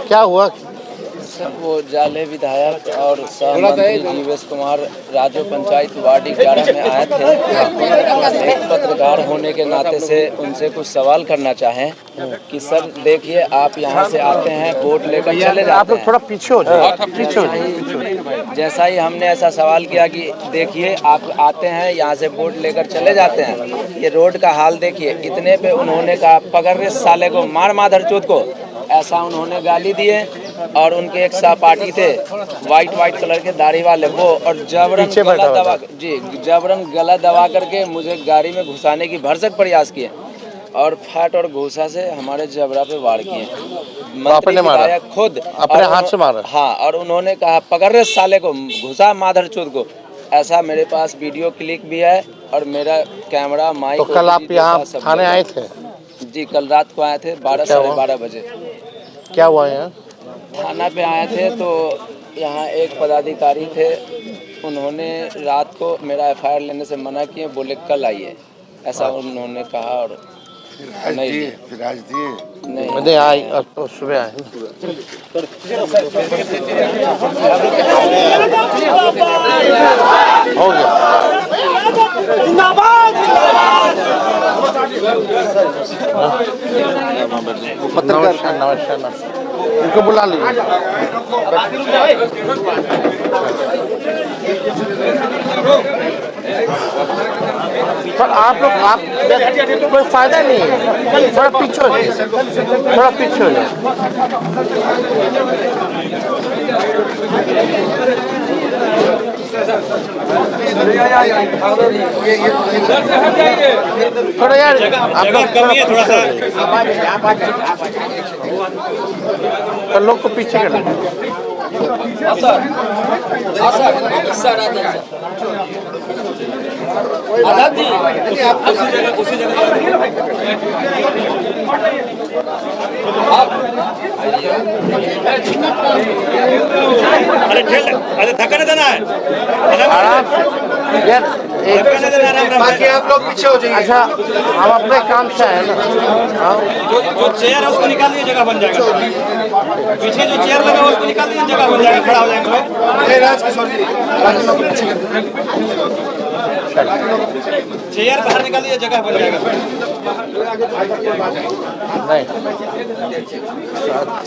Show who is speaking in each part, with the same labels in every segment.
Speaker 1: क्या हुआ?
Speaker 2: वो जाले विधायक और सहमंत्री जीवेश कुमार राजो पंचायत वार्ड 11 में आए थे। एक पत्रकार होने के नाते से उनसे कुछ सवाल करना चाहें कि सर देखिए, आप यहाँ से आते हैं, वोट लेकर चले जाते हैं।
Speaker 1: आप लोग थोड़ा पीछे हो जाए, पीछे हो जाए।
Speaker 2: जैसा ही हमने ऐसा सवाल किया कि देखिए, आप आते हैं यहाँ से वोट लेकर चले जाते हैं, ये रोड का हाल देखिए। इतने पे उन्होंने कहा पकड़ रे साले को, मार माधर चोद को, ऐसा उन्होंने गाली दिए। और उनके एक सहपाठी थे वाइट कलर के दाढ़ी वाले, वो और जबरन गला दबा करके मुझे गाड़ी में घुसाने की भरसक प्रयास किए और फाट और घूसा से हमारे जबड़ा पे वार किए। मंत्री विधायक खुद
Speaker 1: अपने हाथ से मारा।
Speaker 2: हाँ, और उन्होंने कहा पकड़ रहे साले को, घुसा माधर चोद को। ऐसा मेरे पास वीडियो क्लिप भी है और मेरा कैमरा माइक।
Speaker 1: तो कल आप यहाँ थाने आए थे?
Speaker 2: जी, कल रात को आए थे 12 साढ़े 12 बजे।
Speaker 1: क्या हुआ यहाँ?
Speaker 2: थाना पे आए थे तो यहाँ एक पदाधिकारी थे, उन्होंने रात को मेरा FIR लेने से मना किए, बोले कल आइए, ऐसा उन्होंने कहा। और नहीं
Speaker 1: आई सुबह आए। हो गया। नमस्कार, इनको बुला लीजिए। पर आप लोग कोई फायदा नहीं है, थोड़ा पीछे हो जाए, थोड़ा पीछे हो जाए। थोड़ा यार आप लोग को पीछे कर
Speaker 3: अरे धक्का नहीं देना है,
Speaker 1: बाकी आप लोग पीछे हो जाइए। अच्छा, हम अपने काम से आए ना।
Speaker 3: जो चेयर है उसको निकाल दीजिए, जगह बन जाएगा। पीछे जो चेयर लगा है उसको निकाल दीजिए, जगह बन जाएगा, खड़ा हो जाएंगे। चेयर बाहर निकाल दीजिए, जगह बन जाएगा।
Speaker 1: नहीं,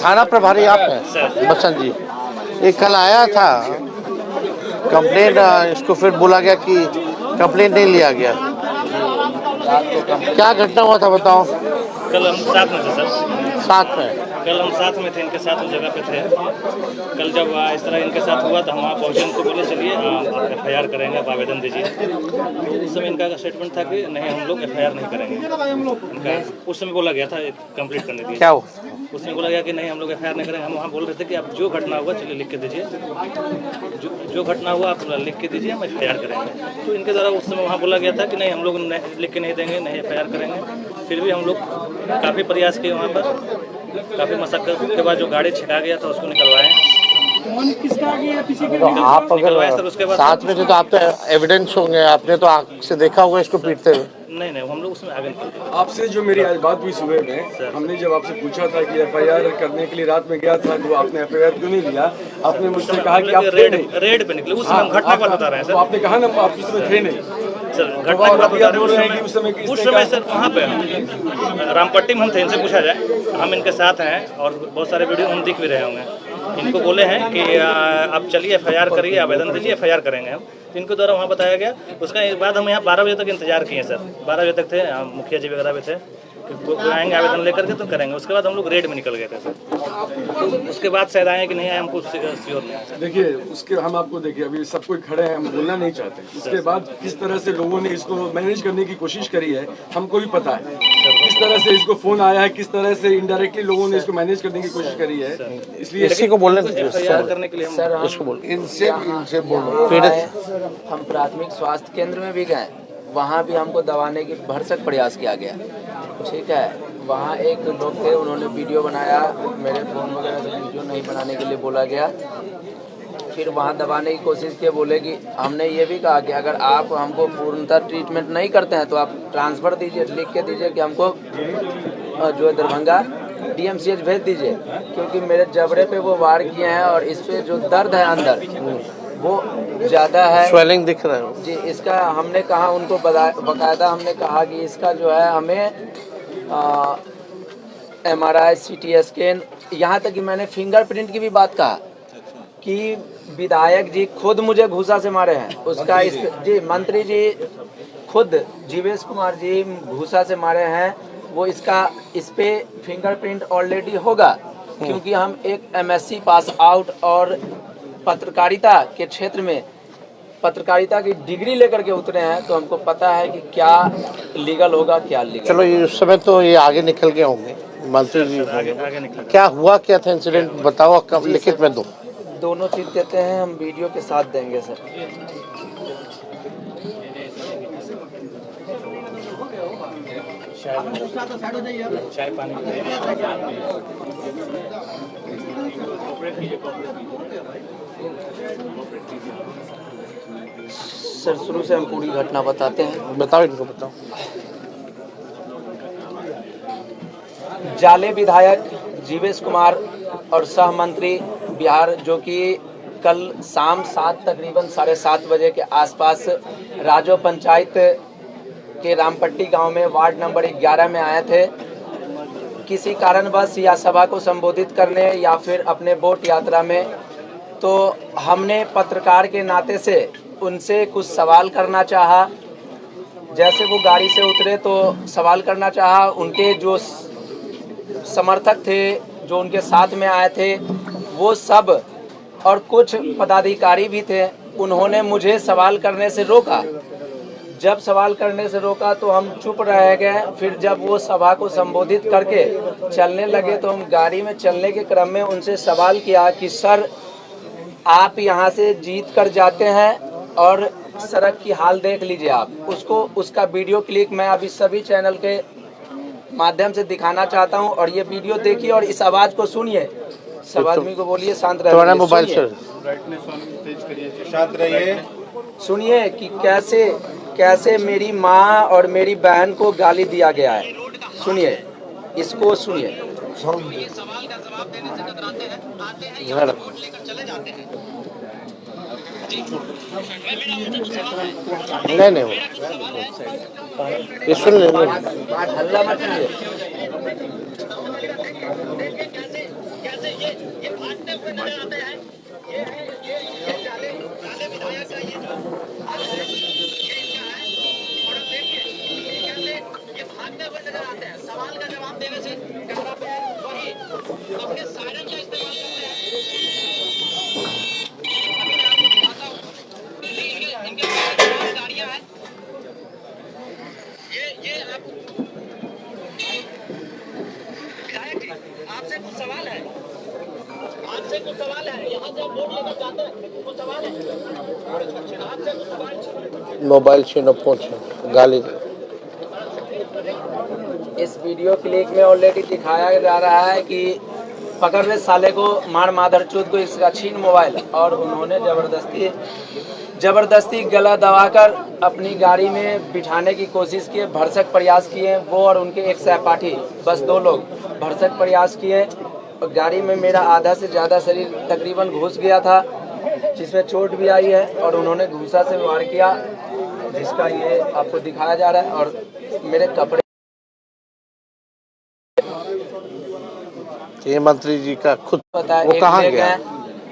Speaker 1: थाना प्रभारी आप हैं बसंत जी। ये कल आया था कंप्लेंट, इसको फिर बोला गया कि कंप्लेंट नहीं लिया गया। क्या घटना हुआ था बताओ?
Speaker 3: कल हम साथ में थे सर।
Speaker 1: साथ में?
Speaker 3: कल हम साथ में थे, इनके साथ उस जगह पे थे। कल जब इस तरह इनके साथ हुआ तो हम वहाँ पहुँचे, उनको बोले चलिए आप FIR करेंगे, आप आवेदन दीजिए। उस समय इनका स्टेटमेंट था कि नहीं, हम लोग FIR नहीं करेंगे। इनका उस समय बोला गया था कंप्लीट करने के लिए।
Speaker 1: क्या
Speaker 3: उसमें बोला गया कि नहीं, हम लोग FIR नहीं करेंगे। हम वहाँ बोल रहे थे कि आप जो घटना हुआ चलिए लिख के दीजिए, जो घटना हुआ आप लिख के दीजिए, हम FIR करेंगे। तो इनके द्वारा उस समय वहाँ बोला गया था कि नहीं, हम लोग लिख के नहीं देंगे, नहीं FIR करेंगे। फिर भी हम लोग काफ़ी प्रयास किए, वहाँ पर काफ़ी मशक्कत के बाद जो गाड़ी छिका गया था उसको निकलवाए।
Speaker 1: तो आप अगर
Speaker 3: उसके बाद
Speaker 1: साथ में थे तो आप तो एविडेंस होंगे, आपने तो आँख से देखा होगा इसको पीटते हुए।
Speaker 3: नहीं, हम लोग उसमें आगे
Speaker 4: आपसे जो मेरी आज बात हुई सुबह में, हमने जब आपसे पूछा था कि FIR करने के लिए रात में गया था, तो आपने FIR क्यों नहीं लिया? आपने मुझसे कहा कि आप
Speaker 3: रेड पे निकले। उस समय हम घटना को बता रहे हैं सर।
Speaker 4: आपने कहा ना आप किस में थे नहीं
Speaker 3: सर, घटना को बता रहे हैं। उस समय सर वहाँ पे रामपट्टी में हम थे, इनसे पूछा जाए, हम इनके साथ हैं और बहुत सारे वीडियो हम दिख भी रहे होंगे। इनको बोले हैं कि आप चलिए FIR करिए, आवेदन दीजिए, FIR करेंगे हम। इनको द्वारा वहाँ बताया गया। उसके बाद हम यहाँ 12 बजे तक इंतजार किए सर। 12 बजे तक थे, मुखिया जी वगैरह भी थे कि आएंगे आवेदन लेकर के तो करेंगे। उसके बाद हम लोग रेड में निकल गए थे सर। तो उसके बाद शायद आए कि नहीं आए, हमको श्योर नहीं है।
Speaker 4: देखिए, उसके हम आपको देखिए, अभी सब कोई खड़े हैं, हम बोलना नहीं चाहते। उसके बाद किस तरह से लोगों ने इसको मैनेज करने की कोशिश करी है हमको भी पता है। किस तरह से इसको फोन आया है, किस तरह से इनडायरेक्टली लोगों ने इसको मैनेज करने की कोशिश करी है। इसलिए
Speaker 1: इसी को बोलने
Speaker 3: करने के लिए हम
Speaker 1: इसको बोल, इनसे बोलो।
Speaker 2: हम प्राथमिक स्वास्थ्य केंद्र में भी गए, वहाँ भी हमको दबाने की भरसक प्रयास किया गया। ठीक है, वहाँ एक लोग थे, उन्होंने वीडियो बनाया, मेरे फ़ोन वगैरह से वीडियो नहीं बनाने के लिए बोला गया। फिर वहाँ दबाने की कोशिश की, बोले कि हमने ये भी कहा कि अगर आप हमको पूर्णतः ट्रीटमेंट नहीं करते हैं तो आप ट्रांसफ़र दीजिए, लिख के दीजिए कि हमको जो है दरभंगा DMCH भेज दीजिए, क्योंकि मेरे जबड़े पे वो वार किए हैं और इस पे जो दर्द है अंदर वो ज़्यादा है।
Speaker 1: स्वेलिंग दिख रहा है
Speaker 2: जी, इसका हमने कहा उनको बकायदा हमने कहा कि इसका जो है हमें MRI CT स्कैन, यहाँ तक कि मैंने फिंगरप्रिंट की भी बात कहा कि विधायक जी खुद मुझे घूसा से मारे हैं, उसका इस जी मंत्री जी खुद जीवेश कुमार जी घूसा से मारे हैं, वो इसका इस पे फिंगरप्रिंट ऑलरेडी होगा, क्योंकि हम एक MSc पास आउट और पत्रकारिता के क्षेत्र में पत्रकारिता की डिग्री लेकर के उतरे हैं, तो हमको पता है कि क्या लीगल होगा क्या लीगल।
Speaker 1: चलो ये उस समय तो ये आगे निकल गए होंगे मंत्री जी,
Speaker 3: आगे निकल
Speaker 1: क्या हुआ क्या था इंसिडेंट बताओ, कब लिखित में दो।
Speaker 2: दोनों चीज़ देते हैं, हम वीडियो के साथ देंगे सर।
Speaker 3: चाय पानी
Speaker 2: सर शुरू से हम पूरी घटना बताते हैं।
Speaker 1: बताओ इनको बताओ।
Speaker 2: जाले विधायक जीवेश कुमार और सह मंत्री बिहार, जो कि कल शाम तकरीबन 7:30 बजे के आसपास राजो पंचायत के रामपट्टी गांव में वार्ड नंबर 11 में आए थे, किसी कारणवश या सभा को संबोधित करने या फिर अपने वोट यात्रा में। तो हमने पत्रकार के नाते से उनसे कुछ सवाल करना चाहा। जैसे वो गाड़ी से उतरे तो सवाल करना चाहा, उनके जो समर्थक थे जो उनके साथ में आए थे वो सब और कुछ पदाधिकारी भी थे, उन्होंने मुझे सवाल करने से रोका। जब सवाल करने से रोका तो हम चुप रह गए। फिर जब वो सभा को संबोधित करके चलने लगे तो हम गाड़ी में चलने के क्रम में उनसे सवाल किया कि सर आप यहाँ से जीत कर जाते हैं और सड़क की हाल देख लीजिए आप। उसका वीडियो क्लिप मैं अभी सभी चैनल के माध्यम से दिखाना चाहता हूँ, और ये वीडियो देखिए और इस आवाज़ को सुनिए। सब आदमी को बोलिए शांत रहिए,
Speaker 1: मोबाइल
Speaker 5: शांत रहिए,
Speaker 2: सुनिए कि कैसे मेरी माँ और मेरी बहन को गाली दिया गया है। सुनिए, इसको सुनिए।
Speaker 1: नहीं वो ये सुन ले
Speaker 2: हल्ला मत कीजिए। सवाल का जवाब देने से वही अपने सायरन का इस्तेमाल करते हैं। इनके पास गाड़ियां हैं। ये आप विधायक जी, आपसे कुछ सवाल है, यहाँ से वोट लेकर जाते हैं, कुछ सवाल है आपसे, कुछ
Speaker 1: मोबाइल छीनो, फोन छीनो, गाली।
Speaker 2: इस वीडियो क्लिप में ऑलरेडी दिखाया जा रहा है कि पकड़ रहे साले को, मार मादरचोद को इसका छीन मोबाइल, और उन्होंने ज़बरदस्ती गला दबाकर अपनी गाड़ी में बिठाने की कोशिश किए, भरसक प्रयास किए। वो और उनके एक सहपाठी, बस 2 लोग भरसक प्रयास किए। और गाड़ी में मेरा आधा से ज़्यादा शरीर तकरीबन घुस गया था, जिसमें चोट भी आई है, और उन्होंने घूसा से वार किया, जिसका ये आपको दिखाया जा रहा है। और मेरे कपड़े,
Speaker 1: ये मंत्री जी का खुद
Speaker 2: पता है,
Speaker 1: वो कहाँ गया?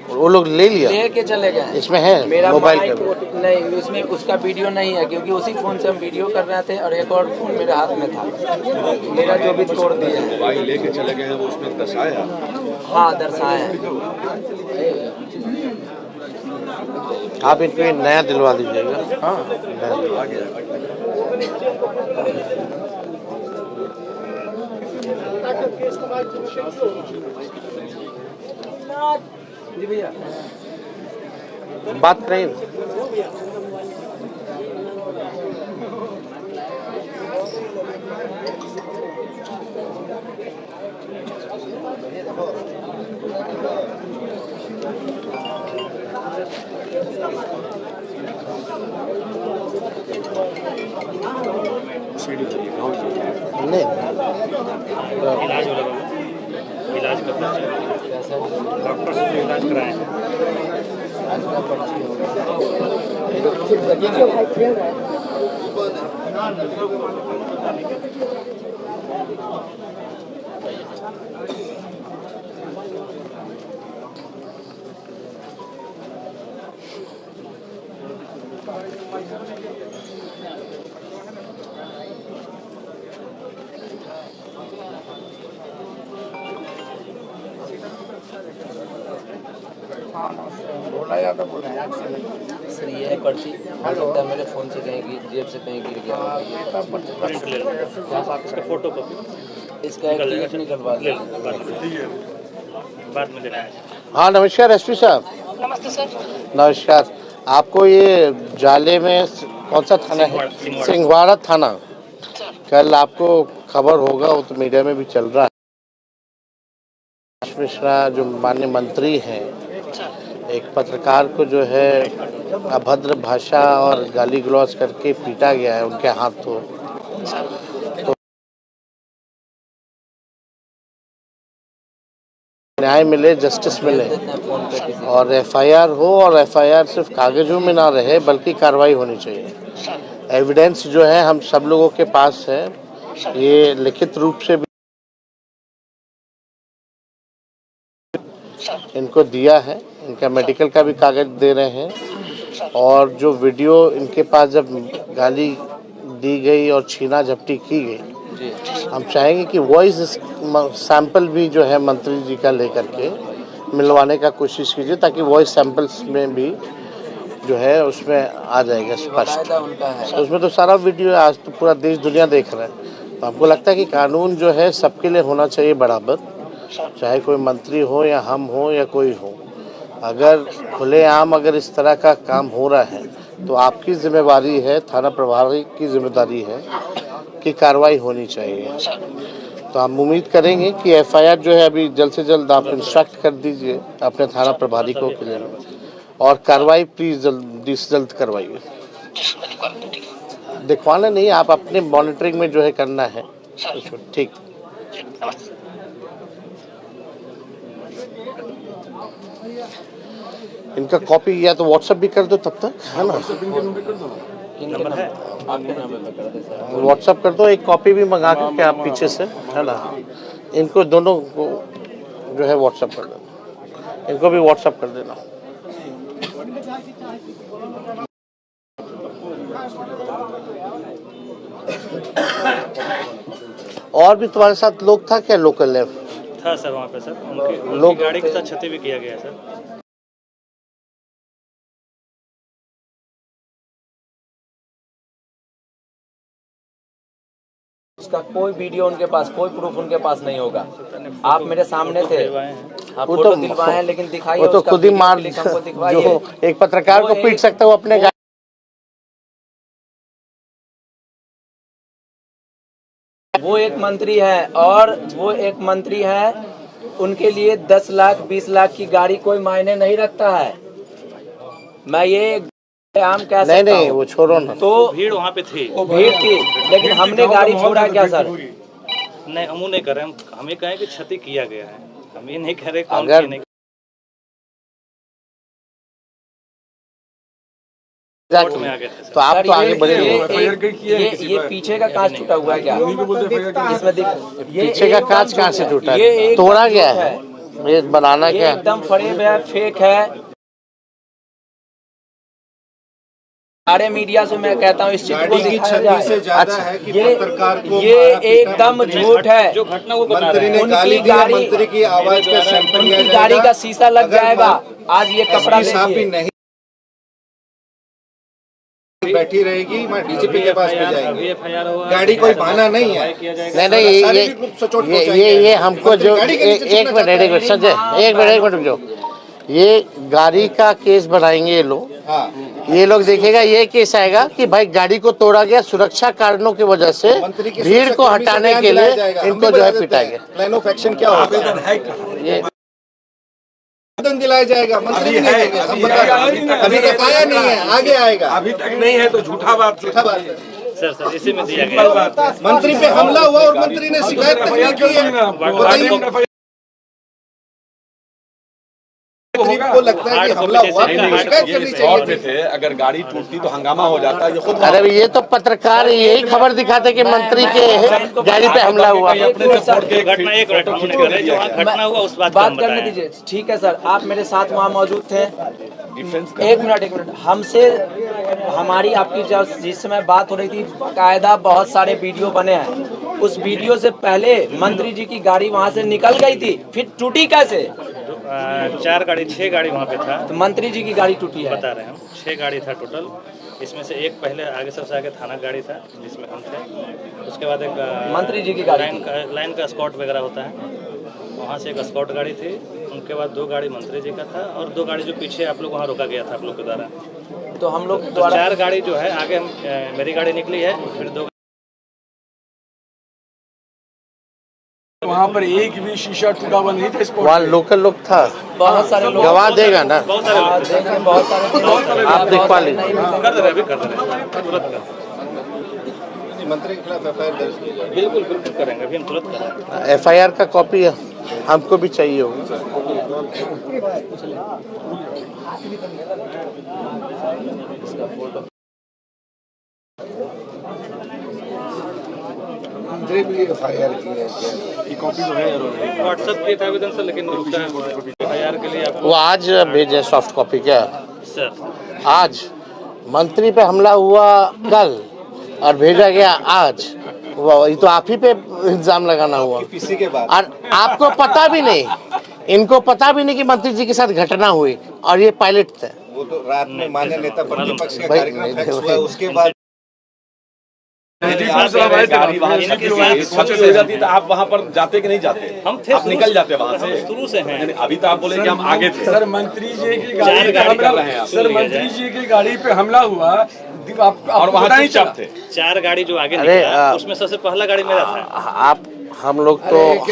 Speaker 1: वो लोग ले लिया,
Speaker 2: लेके चले गए।
Speaker 1: इसमें है
Speaker 2: मेरा
Speaker 1: मोबाइल
Speaker 2: माइक नहीं, इसमें उसका वीडियो नहीं है, क्योंकि उसी फोन से हम वीडियो कर रहे थे और एक और फोन मेरे हाथ में था, मेरा जो भी तोड़ दिया।
Speaker 5: मोबाइल लेके चले गए हैं, वो उसमें दर्शाया।
Speaker 2: हाँ, दर्शाए हैं।
Speaker 1: आप इनको ये नया दिलवा दीजिएगा। हाँ,
Speaker 5: आ गया।
Speaker 2: जी भैया,
Speaker 1: बात करें। नहीं
Speaker 3: इलाज हो रहा है। डॉक्टर से जो इलाज कराए हैं।
Speaker 2: आज का पर्ची होगा। सर ये है पर्ची, हो सकता है मेरे फ़ोन से कहीं जेब से कहीं गिर गया।
Speaker 3: प्रिंट ले लो, इसका फोटो कॉपी
Speaker 2: इसका एक टिकट निकलवा
Speaker 3: ले
Speaker 2: लो।
Speaker 3: लो, बाद में देना है।
Speaker 1: हाँ नमस्कार एसपी साहब।
Speaker 6: नमस्ते सर।
Speaker 1: नमस्कार। आपको ये जाले में कौन सा थाना है? सिंहवाड़ा थाना। कल आपको खबर होगा, वो तो मीडिया में भी चल रहा है, मिश्रा जो माननीय मंत्री हैं, एक पत्रकार को जो है अभद्र भाषा और गाली गलौज करके पीटा गया है उनके हाथों। तो न्याय मिले, जस्टिस मिले और एफआईआर हो, और एफआईआर सिर्फ कागजों में ना रहे बल्कि कार्रवाई होनी चाहिए। एविडेंस जो है हम सब लोगों के पास है, ये लिखित रूप से भी इनको दिया है, इनका मेडिकल का भी कागज दे रहे हैं, और जो वीडियो इनके पास जब गाली दी गई और छीना झपटी की गई, हम चाहेंगे कि वॉइस सैंपल भी जो है मंत्री जी का लेकर के मिलवाने का कोशिश कीजिए, ताकि वॉइस सैंपल्स में भी जो है उसमें आ जाएगा स्पष्ट। तो उसमें तो सारा वीडियो आज तो पूरा देश दुनिया देख रहा है। तो हमको लगता है कि कानून जो है सबके लिए होना चाहिए बराबर, चाहे कोई मंत्री हो या हम हो या कोई हो। अगर खुलेआम अगर इस तरह का काम हो रहा है तो आपकी जिम्मेवारी है, थाना प्रभारी की जिम्मेदारी है कि कार्रवाई होनी चाहिए। तो हम उम्मीद करेंगे कि एफआईआर जो है अभी जल्द से जल्द आप इंस्ट्रक्ट कर दीजिए अपने थाना प्रभारी को, और कार्रवाई प्लीज जल्दी से जल्द करवाइए। दिखवाना नहीं, आप अपने मॉनिटरिंग में जो है करना है। ठीक, इनका कॉपी या तो व्हाट्सएप भी कर दो तब तक, है ना?
Speaker 3: नंबर है
Speaker 2: आपके नंबर पे कर दे सर।
Speaker 1: व्हाट्सएप कर दो, एक कॉपी भी मंगा के आप पीछे से, है ना? इनको दोनों को जो है व्हाट्सएप कर देना, इनको भी व्हाट्सएप कर देना। और भी तुम्हारे साथ लोग था क्या लोकल है?
Speaker 3: था सर वहाँ पे सर, उनकी गाड़ी के साथ क्षति भी किया गया सर।
Speaker 2: उसका कोई वीडियो उनके पास, कोई प्रूफ उनके पास नहीं होगा। आप मेरे सामने थे, आप
Speaker 1: वो
Speaker 2: फोटो
Speaker 1: तो
Speaker 2: दिलवाए हैं, लेकिन दिखाइए
Speaker 1: वो तो
Speaker 2: उसका
Speaker 1: खुद ही
Speaker 2: वीडियो
Speaker 1: मार,
Speaker 2: क्लिप हमको दिखवाइए।
Speaker 1: जो एक पत्रकार को पीट सकता है वो अपने
Speaker 2: वो एक मंत्री है, और वो एक मंत्री है, उनके लिए 10 लाख 20 लाख की गाड़ी कोई मायने नहीं रखता है। मैं ये आम कह सकता हूं।
Speaker 1: नहीं, वो छोड़ो ना।
Speaker 2: तो
Speaker 3: भीड़ वहाँ पे थी,
Speaker 2: वो भीड़ थी, लेकिन हमने गाड़ी छोड़ा क्या सर?
Speaker 3: नहीं हम नहीं कर रहे, हम ये कहें कि क्षति किया गया है, हम ये नहीं कह रहे कौन
Speaker 1: अगर
Speaker 3: नहीं।
Speaker 1: तो आप तो आगे बढ़े।
Speaker 2: ये पीछे का कांच टूटा हुआ है क्या? इसमें
Speaker 1: पीछे का कांच कहाँ से टूटा है? तोड़ा गया है, ये बनाना
Speaker 2: ये
Speaker 1: क्या?
Speaker 2: एकदम फरेब है, फेक है। सारे मीडिया से मैं कहता हूँ इस चीज को दिखाया जाए।
Speaker 5: अच्छा,
Speaker 2: ये एकदम झूठ है।
Speaker 3: जो घटना वो बता
Speaker 5: मंत्री
Speaker 3: रहे
Speaker 5: ने
Speaker 3: हैं,
Speaker 5: गाली दी, मंत्री की आवाज का सैंपल लिया
Speaker 2: उनकी
Speaker 5: जाएगा।
Speaker 2: गाड़ी का शीशा लग जाएगा। आज ये कपड़ा
Speaker 5: एसपी साहब भी नहीं बैठी रहेगी, मैं डीजीपी के पास में जाएंगे। गाड़ी कोई बहाना नहीं है।
Speaker 1: नहीं, ये हमको जो एक मिनट संजय, एक मिनट जो ये गाड़ी का केस बनाएंगे ये लोग।
Speaker 5: हाँ,
Speaker 1: ये लोग देखेगा, ये केस आएगा कि भाई गाड़ी को तोड़ा गया सुरक्षा कारणों की वजह से, भीड़ को हटाने के लिए इनको जो है पिटा गया।
Speaker 5: प्लान ऑफ एक्शन क्या होगा?
Speaker 1: ये
Speaker 5: आवेदन दिलाया जाएगा, मंत्री नहीं देंगे। अभी तक आया नहीं है, आगे आएगा।
Speaker 4: अभी तक नहीं है तो झूठा बात
Speaker 5: है।
Speaker 3: सर इसी में दिया गया।
Speaker 5: मंत्री पे हमला हुआ और मंत्री ने शिकायत तक नहीं की है। मंत्री को लगता है कि हमला हुआ तो शिकायत करनी
Speaker 4: और
Speaker 5: चाहिए।
Speaker 4: थे अगर गाड़ी टूटती तो हंगामा हो जाता, ये खुद
Speaker 1: अरे ये तो पत्रकार यही खबर दिखाते कि मंत्री के गाड़ी पे हमला हुआ।
Speaker 3: घटना एक मिनट हमने कर रहे हैं, जो वहाँ घटना हुआ उस बात
Speaker 2: बात करने दीजिए। ठीक है सर, आप मेरे साथ वहाँ मौजूद थे। एक मिनट हमसे हमारी आपकी जब जिस समय बात हो रही थी, बाकायदा बहुत सारे वीडियो बने हैं। उस वीडियो से पहले मंत्री जी की गाड़ी वहाँ से निकल गई थी, फिर टूटी कैसे?
Speaker 3: 6 गाड़ी वहाँ पे था,
Speaker 2: तो मंत्री जी की गाड़ी टूटी है।
Speaker 3: बता रहे हैं हम। 6 गाड़ी था टोटल, इसमें से एक पहले आगे सबसे आगे थाना गाड़ी था जिसमें हम थे। उसके बाद एक
Speaker 2: मंत्री जी की गाड़ी
Speaker 3: लाइन का स्कॉट वगैरह होता है, वहाँ से एक स्कॉट गाड़ी थी। उनके बाद 2 गाड़ी मंत्री जी का था और 2 गाड़ी जो पीछे आप लोग वहाँ रोका गया था आप लोग के द्वारा।
Speaker 2: तो हम लोग
Speaker 3: तो 4 गाड़ी जो है आगे मेरी गाड़ी निकली है, फिर 2
Speaker 4: वहाँ पर एक भी शीशा टूटा हुआ नहीं था।
Speaker 1: वहाँ लोकल लोग था,
Speaker 2: बहुत सारे लोग
Speaker 1: गवाह देगा ना,
Speaker 3: बहुत सारे लोग थे।
Speaker 2: देखें, बहुत सारे
Speaker 1: आप दिखवा लीजिए।
Speaker 3: कर दे रहे अभी कर दे रहे तुरंत कर
Speaker 5: मंत्री के खिलाफ एफआईआर दर्ज की जाए।
Speaker 3: बिल्कुल बिल्कुल करेंगे, अभी हम तुरंत कर रहे हैं।
Speaker 1: FIR का कॉपी हमको भी चाहिए होगा।
Speaker 5: मंत्री भी एफआईआर की है।
Speaker 4: कॉपी तो है
Speaker 3: व्हाट्सएप पे था आवेदन सर, लेकिन उसका FIR के लिए आपको
Speaker 1: वो आज भेजे सॉफ्ट कॉपी क्या?
Speaker 3: सर
Speaker 1: आज मंत्री पे हमला हुआ कल और भेजा गया आज। ये तो आप ही पे इल्जाम लगाना हुआ।
Speaker 5: किसी के बाद
Speaker 1: और आपको पता भी नहीं, इनको पता भी नहीं कि मंत्री जी के साथ घटना हुई और ये पायलट थे।
Speaker 5: वो तो रात में मान्य नेता प्रतिपक्ष का
Speaker 1: भाई,
Speaker 5: कार्यक्रम फिक्स हुआ, उसके बाद
Speaker 4: हो जाती तो आप वहाँ पर जाते कि नहीं जाते?
Speaker 3: हम थे,
Speaker 4: आप निकल जाते वहाँ से
Speaker 3: शुरू से हैं।
Speaker 4: यानी अभी तो आप बोले कि हम आगे थे।
Speaker 6: सर मंत्री जी की
Speaker 3: चार
Speaker 6: गाड़ी पे
Speaker 3: गाड़ी कर
Speaker 6: हमला
Speaker 3: रहे हैं आप।
Speaker 6: सर मंत्री जी की गाड़ी पे हमला हुआ,
Speaker 4: और वहाँ
Speaker 6: पता नहीं
Speaker 4: चुपचाप थे।
Speaker 3: 4 गाड़ी जो आगे
Speaker 1: अरे,
Speaker 3: निकला उसमें सबसे पहला गाड़ी मेरा था।
Speaker 1: आप हम लोग तो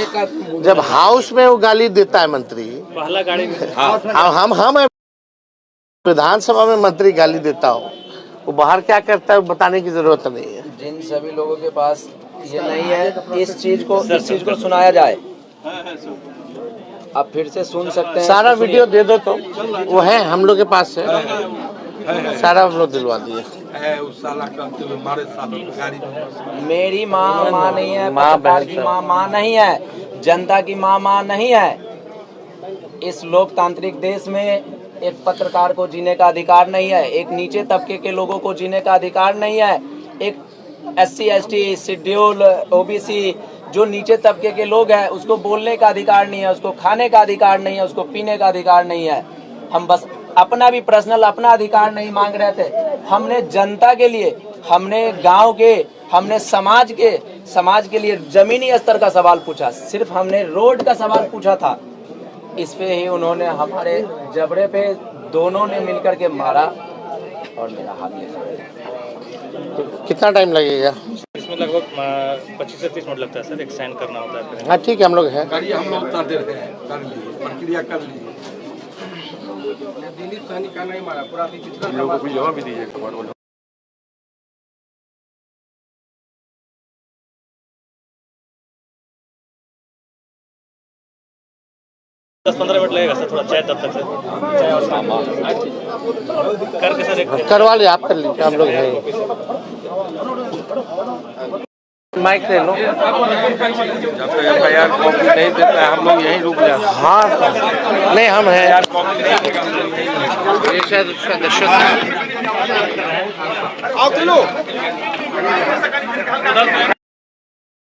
Speaker 1: जब हाउस में वो गाली देता है मंत्री,
Speaker 3: पहला गाड़ी
Speaker 1: हम विधानसभा में मंत्री गाली देता हो, वो बाहर क्या करता है बताने की जरूरत नहीं है।
Speaker 2: जिन सभी लोगों के पास ये नहीं है, इस चीज को सुनाया जाए। आप फिर से सुन सकते हैं।
Speaker 1: सारा वीडियो दे दो तो वो है हम लोग के पास है, सारा हम लोग दिलवा दिए।
Speaker 2: मेरी माँ नहीं है,
Speaker 1: माँ
Speaker 2: पत्रकार
Speaker 1: बहन
Speaker 2: की
Speaker 1: सब।
Speaker 2: माँ नहीं है, जनता की माँ नहीं है। इस लोकतांत्रिक देश में एक पत्रकार को जीने का अधिकार नहीं है, एक नीचे तबके के लोगों को जीने का अधिकार नहीं है, एक SC ST शेड्यूल OBC जो नीचे तबके के लोग हैं उसको बोलने का अधिकार नहीं है, उसको खाने का अधिकार नहीं है, उसको पीने का अधिकार नहीं है। हम बस अपना भी पर्सनल अपना अधिकार नहीं मांग रहे थे, हमने जनता के लिए, हमने गांव के, हमने समाज के लिए जमीनी स्तर का सवाल पूछा। सिर्फ हमने रोड का सवाल पूछा था, इस पे ही उन्होंने हमारे जबड़े पे दोनों ने मिलकर के मारा और मेरा हाथ ले।
Speaker 1: कितना टाइम लगेगा?
Speaker 3: इसमें लगभग 25 से 30 मिनट लगता है सर, एक साइन करना होता है।
Speaker 1: हाँ ठीक है, हम लोग हैं।
Speaker 6: गाड़ी हम लोग उतार दे रहे हैं, कर लीजिए प्रक्रिया कर लीजिए। दिलीप सहनी का नहीं मारा, पूरा
Speaker 4: लोगों को जवाब भी दीजिए।
Speaker 3: 10-15 मिनट लगेगा सर, थोड़ा चाय तब तक सर करके सर एक
Speaker 1: करवा लिया, आप कर लीजिए, हम लोग हैं। माइक ले लो।
Speaker 6: जब तक FIR कॉपी नहीं देता है हम लोग यहीं रुक जाते हैं।
Speaker 1: हाँ नहीं, हम हैं। ये शायद उसका दर्शक
Speaker 5: आओ